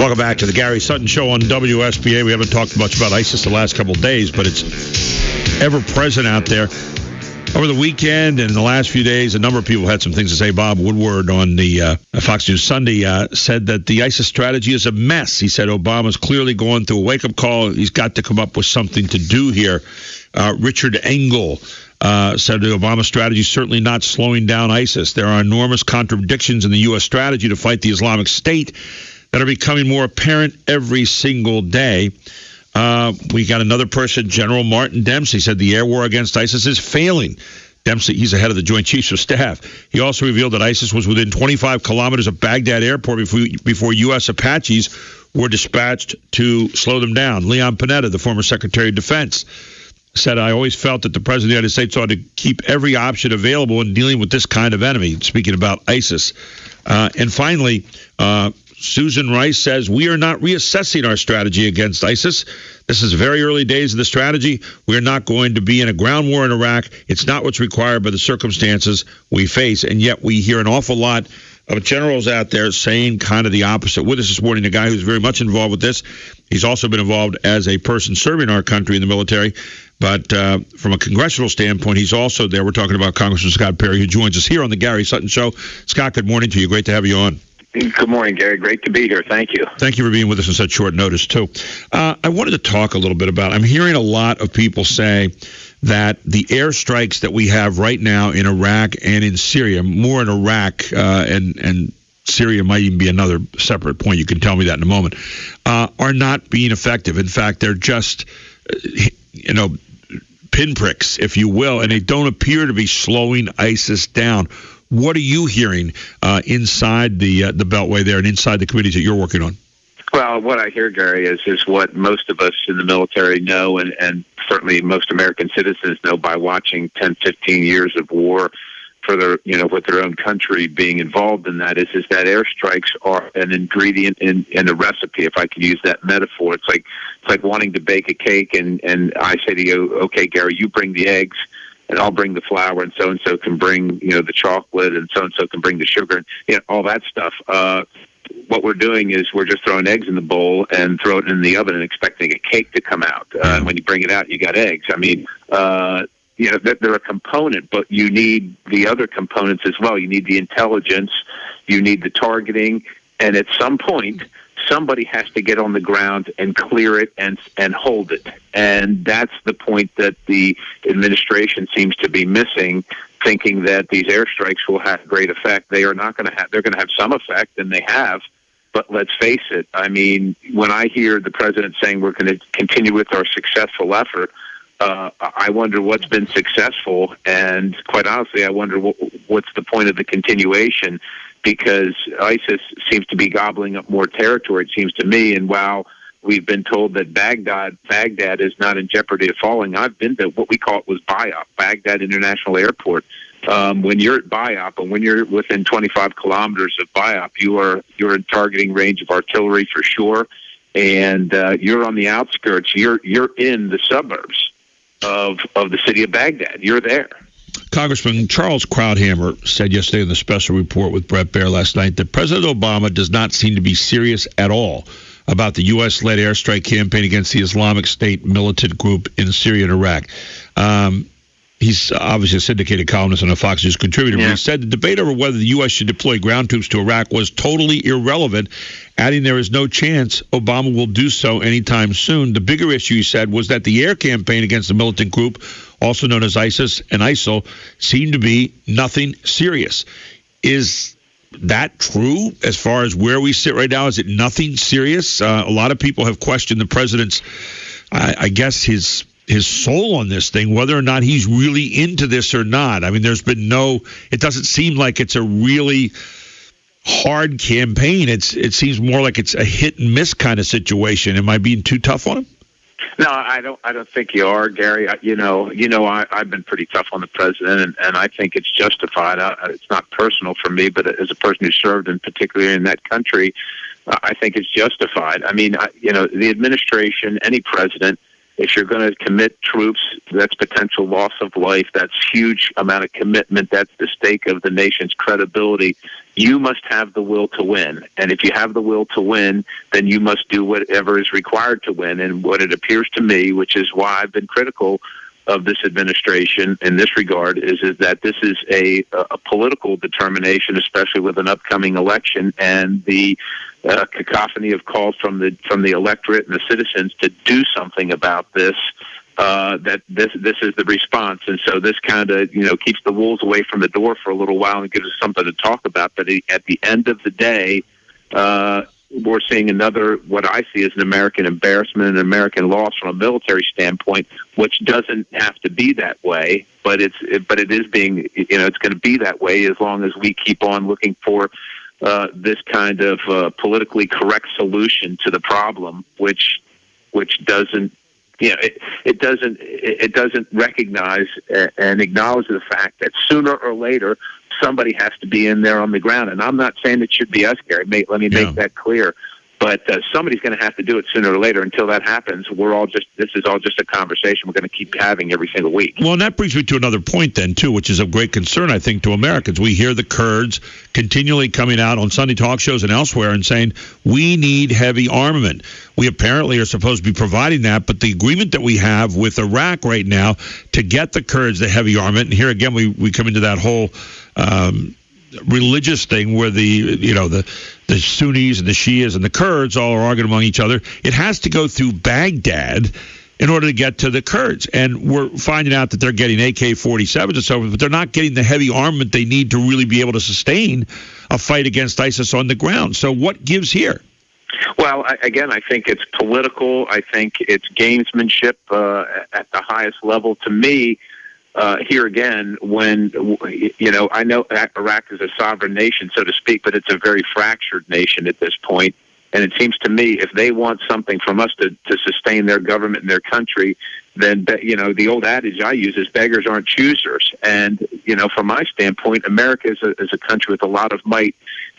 Welcome back to the Gary Sutton Show on WSBA. We haven't talked much about ISIS the last couple of days, but it's ever present out there. Over the weekend and in the last few days, a number of people had some things to say. Bob Woodward on the Fox News Sunday said that the ISIS strategy is a mess. He said Obama's clearly going through a wake-up call. He's got to come up with something to do here. Richard Engel said the Obama strategy is certainly not slowing down ISIS. There are enormous contradictions in the U.S. strategy to fight the Islamic State that are becoming more apparent every single day. We got another person, General Martin Dempsey, said the air war against ISIS is failing. Dempsey, he's the head of the Joint Chiefs of Staff. He also revealed that ISIS was within 25 kilometers of Baghdad airport before U.S. Apaches were dispatched to slow them down. Leon Panetta, the former Secretary of Defense, said, I always felt that the President of the United States ought to keep every option available in dealing with this kind of enemy, speaking about ISIS. And finally, Susan Rice says, we are not reassessing our strategy against ISIS. This is very early days of the strategy. We are not going to be in a ground war in Iraq. It's not what's required by the circumstances we face. And yet we hear an awful lot of generals out there saying kind of the opposite. With us this morning, a guy who's very much involved with this. He's also been involved as a person serving our country in the military. But from a congressional standpoint, he's also there. We're talking about Congressman Scotty Perry, who joins us here on the Gary Sutton Show. Scott, good morning to you. Great to have you on. Good morning, Gary. Great to be here. Thank you. Thank you for being with us on such short notice, too. I wanted to talk a little bit about, I'm hearing a lot of people say that the airstrikes that we have right now in Iraq and in Syria, more in Iraq and Syria might even be another separate point, you can tell me that in a moment, are not being effective. In fact, they're just, pinpricks, if you will, and they don't appear to be slowing ISIS down. What are you hearing inside the Beltway there and inside the committees that you're working on? Well, what I hear, Gary, is what most of us in the military know, and certainly most American citizens know by watching 10, 15 years of war for their, with their own country being involved in that, is that airstrikes are an ingredient in a recipe, if I could use that metaphor. It's like wanting to bake a cake, and I say to you, okay, Gary, you bring the eggs, and I'll bring the flour, and so can bring, the chocolate, and so can bring the sugar, and all that stuff. What we're doing is we're just throwing eggs in the bowl and throw it in the oven and expecting a cake to come out. And when you bring it out, you got eggs. I mean, they're a component, but you need the other components as well. You need the intelligence, you need the targeting, and at some point, somebody has to get on the ground and clear it and hold it. And that's the point that the administration seems to be missing, thinking that these airstrikes will have great effect. They are not going to have. They're going to have some effect, and they have. But let's face it. I mean, when I hear the president saying we're going to continue with our successful effort, I wonder what's been successful, and quite honestly, I wonder what's the point of the continuation, because ISIS seems to be gobbling up more territory, it seems to me, and while we've been told that Baghdad is not in jeopardy of falling, I've been to what we call it was BIOP, Baghdad International Airport. When you're at BIOP, and when you're within 25 kilometers of BIOP, you're in targeting range of artillery for sure, and you're on the outskirts. You're in the suburbs of the city of Baghdad. You're there. Congressman Charles Krauthammer said yesterday in the special report with Brett Baer last night that President Obama does not seem to be serious at all about the U.S.-led airstrike campaign against the Islamic State militant group in Syria and Iraq. He's obviously a syndicated columnist and a Fox News contributor. Yeah. But he said the debate over whether the U.S. should deploy ground troops to Iraq was totally irrelevant, adding there is no chance Obama will do so anytime soon. The bigger issue, he said, was that the air campaign against the militant group, also known as ISIS and ISIL, seemed to be nothing serious. Is that true as far as where we sit right now? Is it nothing serious? A lot of people have questioned the president's, I guess, his soul on this thing, whether or not he's really into this or not. I mean, there's been it doesn't seem like it's a really hard campaign. It seems more like it's a hit and miss kind of situation. Am I being too tough on him? No, I don't think you are, Gary. I've been pretty tough on the president, and I think it's justified. It's not personal for me, but as a person who served, and particularly in that country, I think it's justified. I mean, the administration, any president, if you're going to commit troops, that's potential loss of life. That's huge amount of commitment. That's the stake of the nation's credibility. You must have the will to win. And if you have the will to win, then you must do whatever is required to win. And what it appears to me, which is why I've been critical of this administration in this regard, is that this is a political determination, especially with an upcoming election and the cacophony of calls from the electorate and the citizens to do something about this. That this is the response, and so this kind of keeps the wolves away from the door for a little while and gives us something to talk about. But at the end of the day, we're seeing another, what I see as an American embarrassment and an American loss from a military standpoint, which doesn't have to be that way, but it is being, it's going to be that way as long as we keep on looking for this kind of politically correct solution to the problem, which doesn't. It doesn't recognize and acknowledge the fact that sooner or later somebody has to be in there on the ground. And I'm not saying it should be us, Gary. Let me make that clear. But somebody's going to have to do it sooner or later. Until that happens, this is all just a conversation we're going to keep having every single week. Well, and that brings me to another point then, too, which is of great concern, I think, to Americans. We hear the Kurds continually coming out on Sunday talk shows and elsewhere and saying, we need heavy armament. We apparently are supposed to be providing that, but the agreement that we have with Iraq right now to get the Kurds the heavy armament, and here again we come into that whole religious thing where the Sunnis and the Shias and the Kurds all are arguing among each other. It has to go through Baghdad in order to get to the Kurds. And we're finding out that they're getting AK-47s and so forth, but they're not getting the heavy armament they need to really be able to sustain a fight against ISIS on the ground. So what gives here? Well, again, I think it's political. I think it's gamesmanship at the highest level. To me, here again, when, I know Iraq is a sovereign nation, so to speak, but it's a very fractured nation at this point. And it seems to me if they want something from us to sustain their government and their country, then, the old adage I use is beggars aren't choosers. And, from my standpoint, America is a country with a lot of might.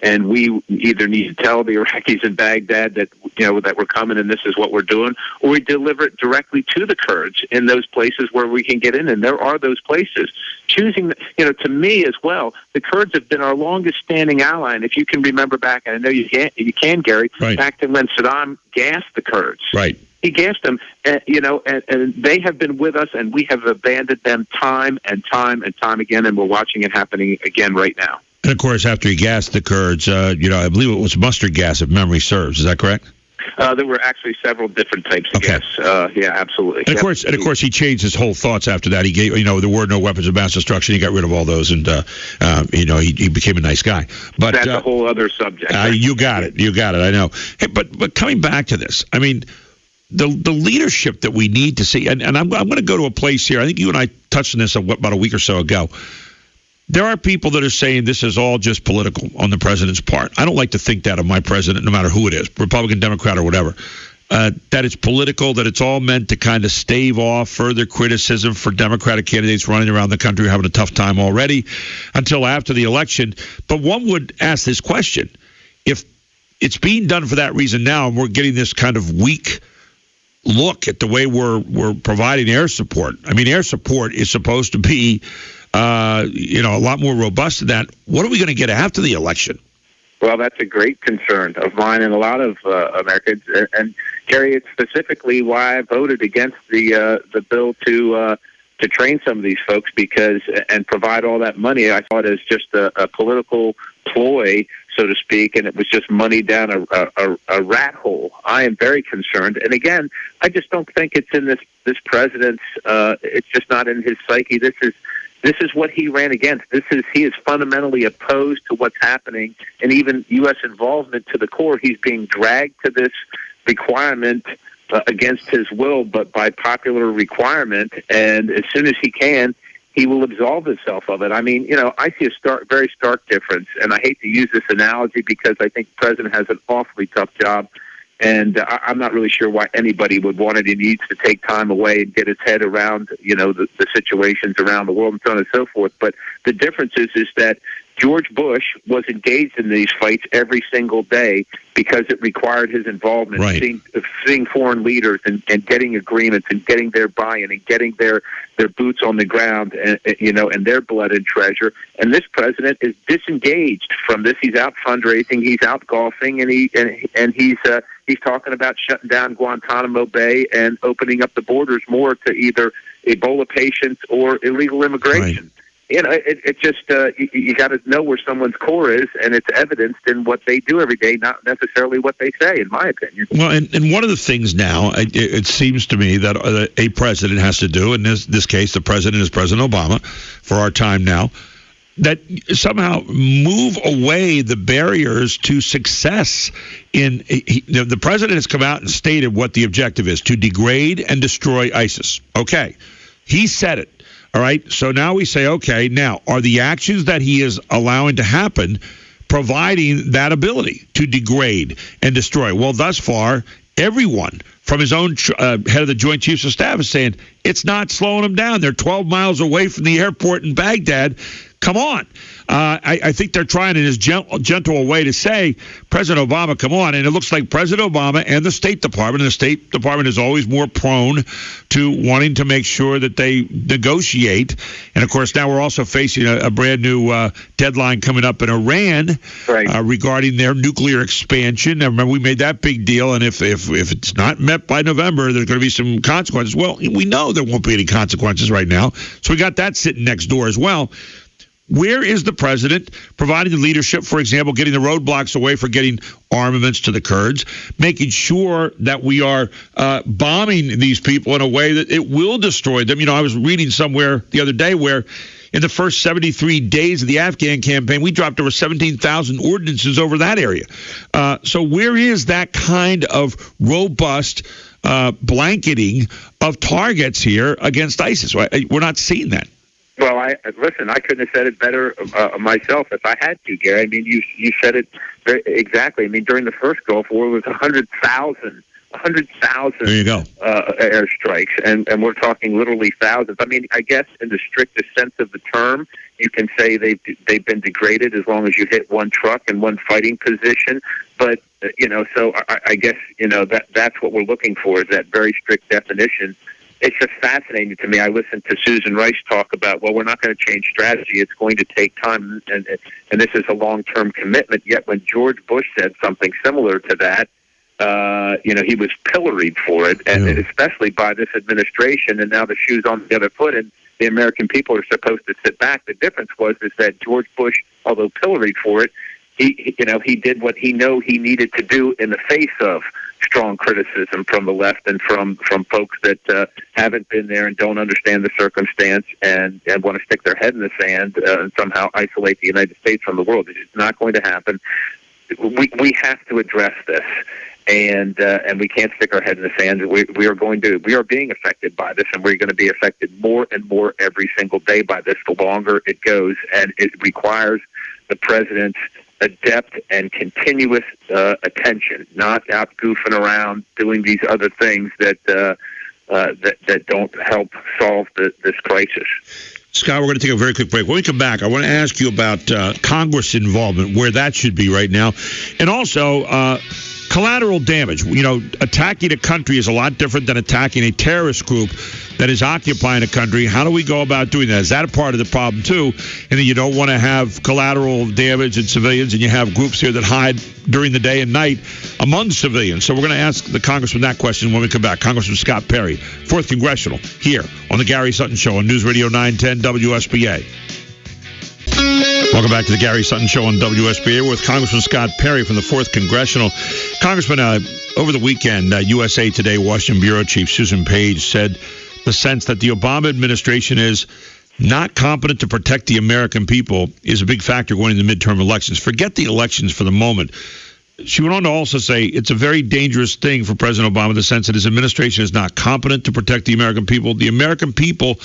And we either need to tell the Iraqis in Baghdad that, that we're coming and this is what we're doing, or we deliver it directly to the Kurds in those places where we can get in. And there are those places. Choosing, to me as well, the Kurds have been our longest standing ally. And if you can remember back, and I know you can, Gary, right, back to when Saddam gassed the Kurds. Right. He gassed them, and they have been with us, and we have abandoned them time and time and time again, and we're watching it happening again right now. And, of course, after he gassed the Kurds, I believe it was mustard gas, if memory serves. Is that correct? There were actually several different types of gas. Yeah, absolutely. And, of course, he changed his whole thoughts after that. He gave, there were no weapons of mass destruction. He got rid of all those, and, he became a nice guy. But that's a whole other subject. You got it. I know. Hey, but coming back to this, I mean, the leadership that we need to see, and I'm going to go to a place here. I think you and I touched on this about a week or so ago. There are people that are saying this is all just political on the president's part. I don't like to think that of my president, no matter who it is, Republican, Democrat, or whatever, that it's political, that it's all meant to kind of stave off further criticism for Democratic candidates running around the country having a tough time already until after the election. But one would ask this question. If it's being done for that reason now, and we're getting this kind of weak look at the way we're providing air support. I mean, air support is supposed to be a lot more robust than that. What are we going to get after the election? Well, that's a great concern of mine and a lot of Americans. And Gary, it's specifically why I voted against the bill to train some of these folks and provide all that money. I saw it as just a political ploy, so to speak, and it was just money down a rat hole. I am very concerned. And again, I just don't think it's in this president's. It's just not in his psyche. This is what he ran against. He is fundamentally opposed to what's happening, and even U.S. involvement to the core. He's being dragged to this requirement against his will, but by popular requirement. And as soon as he can, he will absolve himself of it. I mean, I see a very stark difference, and I hate to use this analogy because I think the president has an awfully tough job. And I'm not really sure why anybody would want it. He needs to take time away and get his head around, the situations around the world and so on and so forth. But the difference is that George Bush was engaged in these fights every single day because it required his involvement, seeing foreign leaders and getting agreements and getting their buy-in and getting their boots on the ground, and their blood and treasure. And this president is disengaged from this. He's out fundraising, he's out golfing, and he's talking about shutting down Guantanamo Bay and opening up the borders more to either Ebola patients or illegal immigration. Right. It just you got to know where someone's core is, and it's evidenced in what they do every day, not necessarily what they say, in my opinion. Well, and one of the things now, it seems to me that a president has to do, in this case, the president is President Obama, for our time now, that somehow move away the barriers to success. The president has come out and stated what the objective is: to degrade and destroy ISIS. Okay, he said it. All right, so now we say, okay, now, are the actions that he is allowing to happen providing that ability to degrade and destroy? Well, thus far, everyone from his own head of the Joint Chiefs of Staff is saying it's not slowing them down. They're 12 miles away from the airport in Baghdad. Come on. I think they're trying in as gentle a way to say, President Obama, come on. And it looks like President Obama and the State Department, is always more prone to wanting to make sure that they negotiate. And, of course, now we're also facing a brand new deadline coming up in Iran regarding their nuclear expansion. Now, remember, we made that big deal. And if it's not met by November, there's going to be some consequences. Well, we know there won't be any consequences right now. So we got that sitting next door as well. Where is the president providing the leadership, for example, getting the roadblocks away for getting armaments to the Kurds, making sure that we are bombing these people in a way that it will destroy them? I was reading somewhere the other day where in the first 73 days of the Afghan campaign, we dropped over 17,000 ordinances over that area. So where is that kind of robust blanketing of targets here against ISIS? We're not seeing that. Well, I couldn't have said it better myself if I had to, Gary. I mean, you said it very exactly. I mean, during the first Gulf War, it was 100,000 there you go. Airstrikes, and we're talking literally thousands. I mean, I guess in the strictest sense of the term, you can say they've been degraded as long as you hit one truck and one fighting position. But so I guess that's what we're looking for, is that very strict definition. It's just fascinating to me. I listened to Susan Rice talk about, well, we're not going to change strategy. It's going to take time, and this is a long-term commitment. Yet when George Bush said something similar to that, he was pilloried for it, and especially by this administration. And now the shoe's on the other foot, and the American people are supposed to sit back. The difference is that George Bush, although pilloried for it, he did what he needed to do in the face of strong criticism from the left and from folks that haven't been there and don't understand the circumstance and want to stick their head in the sand and somehow isolate the United States from the world. It's not going to happen. We have to address this, and we can't stick our head in the sand. We are being affected by this, and we're going to be affected more and more every single day by this the longer it goes, and it requires the president's adept and continuous attention, not out goofing around doing these other things that don't help solve this crisis. Scott, we're going to take a very quick break. When we come back, I want to ask you about Congress involvement, where that should be right now, and also collateral damage. Attacking a country is a lot different than attacking a terrorist group that is occupying a country. How do we go about doing that? Is that a part of the problem, too? And then you don't want to have collateral damage in civilians, and you have groups here that hide during the day and night among civilians. So we're going to ask the Congressman that question when we come back. Congressman Scott Perry, 4th Congressional, here on the Gary Sutton Show on News Radio 910 WSBA. Welcome back to the Gary Sutton Show on WSBA with Congressman Scott Perry from the 4th Congressional. Congressman, over the weekend, USA Today Washington Bureau Chief Susan Page said the sense that the Obama administration is not competent to protect the American people is a big factor going into the midterm elections. Forget the elections for the moment. She went on to also say it's a very dangerous thing for President Obama, the sense that his administration is not competent to protect the American people. The American people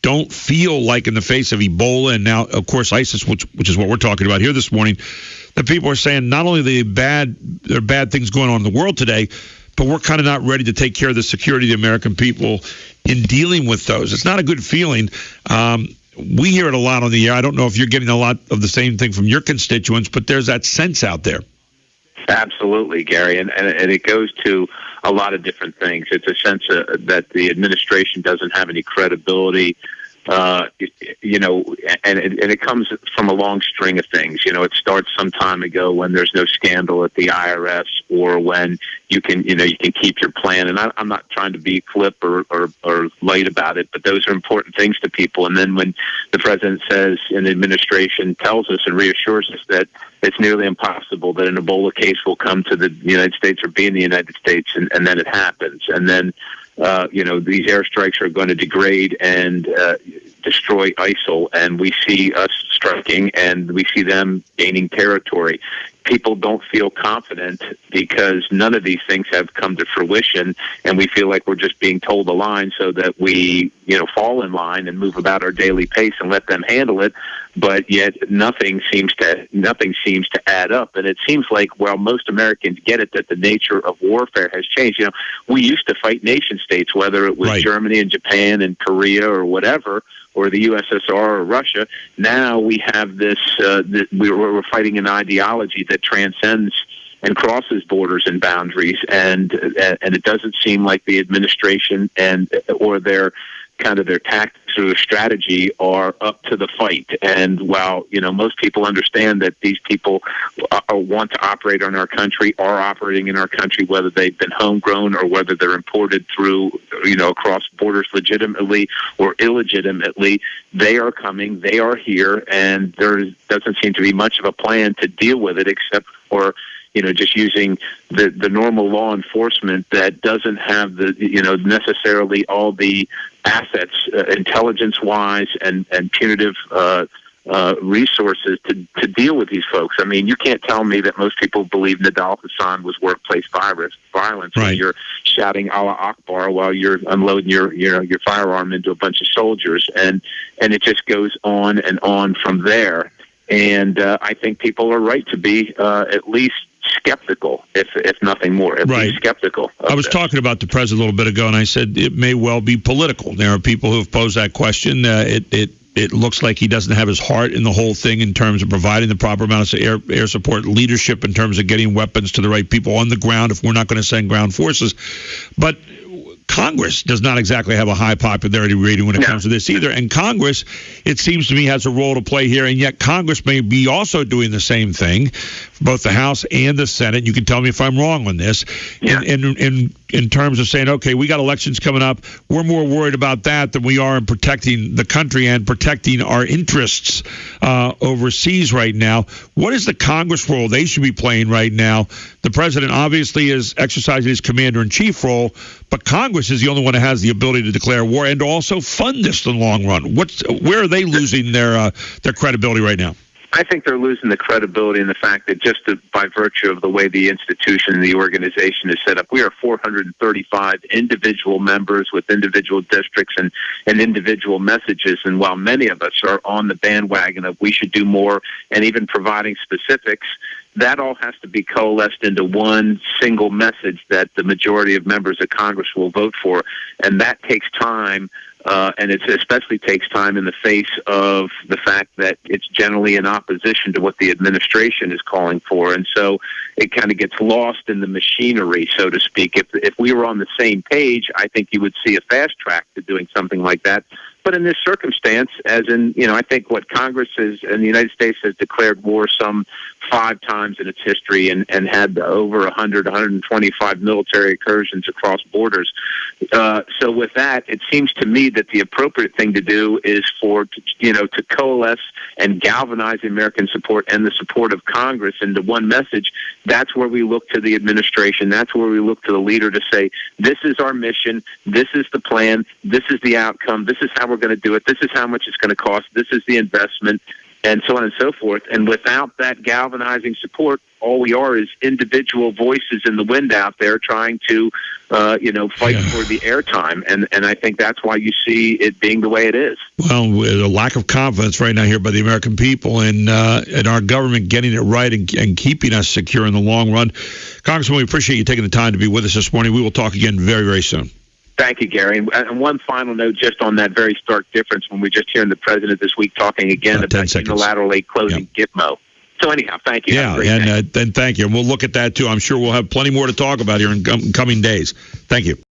don't feel like, in the face of Ebola and now, of course, ISIS, which is what we're talking about here this morning, that people are saying not only there are bad things going on in the world today, but we're kind of not ready to take care of the security of the American people in dealing with those. It's not a good feeling we hear it a lot on the air. I don't know if you're getting a lot of the same thing from your constituents, but there's that sense out there. Absolutely, Gary, and it goes to a lot of different things. It's a sense that the administration doesn't have any credibility, and it comes from a long string of things. It starts some time ago when there's no scandal at the IRS, or when you can keep your plan. And I'm not trying to be flip or light about it, but those are important things to people. And then when the president says, and the administration tells us and reassures us that it's nearly impossible that an Ebola case will come to the United States or be in the United States, and then it happens. And then, these airstrikes are going to degrade and destroy ISIL, and we see us striking, and we see them gaining territory. People don't feel confident because none of these things have come to fruition, and we feel like we're just being told a line so that we, fall in line and move about our daily pace and let them handle it. But yet nothing seems to add up. And it seems like, while most Americans get it, that the nature of warfare has changed. We used to fight nation states, whether it was Germany and Japan and Korea or whatever, or the USSR or Russia. Now we have this, we're fighting an ideology that transcends and crosses borders and boundaries, and it doesn't seem like the administration or their tactics or their strategy are up to the fight. And while most people understand that these people want to operate in our country, are operating in our country, whether they've been homegrown or whether they're imported through across borders legitimately or illegitimately, they are coming, they are here, and there doesn't seem to be much of a plan to deal with it, except for just using the normal law enforcement that doesn't have the necessarily all the assets, intelligence-wise and punitive resources to deal with these folks. I mean, you can't tell me that most people believe Nidal Hassan was workplace violence right. when you're shouting Allah Akbar while you're unloading your firearm into a bunch of soldiers, and it just goes on and on from there. And I think people are right to be at least skeptical, if nothing more. At least skeptical. I was talking about the president a little bit ago, and I said it may well be political. There are people who have posed that question. It looks like he doesn't have his heart in the whole thing in terms of providing the proper amounts of air support, leadership in terms of getting weapons to the right people on the ground if we're not going to send ground forces. But Congress does not exactly have a high popularity rating when it comes to this either. And Congress, it seems to me, has a role to play here. And yet Congress may be also doing the same thing, both the House and the Senate. You can tell me if I'm wrong on this. Yeah. In terms of saying, okay, we got elections coming up. We're more worried about that than we are in protecting the country and protecting our interests overseas right now. What is the Congress role they should be playing right now? The president obviously is exercising his commander-in-chief role, but Congress is the only one that has the ability to declare war and to also fund this in the long run. Where are they losing their credibility right now? I think they're losing the credibility in the fact that just by virtue of the way the institution and the organization is set up, we are 435 individual members with individual districts and individual messages. And while many of us are on the bandwagon of we should do more and even providing specifics, that all has to be coalesced into one single message that the majority of members of Congress will vote for. And that takes time. And it especially takes time in the face of the fact that it's generally in opposition to what the administration is calling for. And so it kind of gets lost in the machinery, so to speak. If we were on the same page, I think you would see a fast track to doing something like that. But in this circumstance, as in, I think what Congress is and the United States has declared war some 5 times in its history and had over 125 military incursions across borders. So with that, it seems to me that the appropriate thing to do is to coalesce and galvanize the American support and the support of Congress into one message. That's where we look to the administration. That's where we look to the leader to say, this is our mission. This is the plan. This is the outcome. This is how we're going to do it. This is how much it's going to cost. This is the investment, and so on and so forth. And without that galvanizing support, all we are is individual voices in the wind out there trying to, fight for the airtime. And I think that's why you see it being the way it is. Well, a lack of confidence right now here by the American people and our government getting it right and keeping us secure in the long run. Congressman, we appreciate you taking the time to be with us this morning. We will talk again very, very soon. Thank you, Gary. And one final note just on that very stark difference when we're just hearing the president this week talking again about unilaterally closing Gitmo. So anyhow, thank you. Yeah, and thank you. And we'll look at that, too. I'm sure we'll have plenty more to talk about here in coming days. Thank you.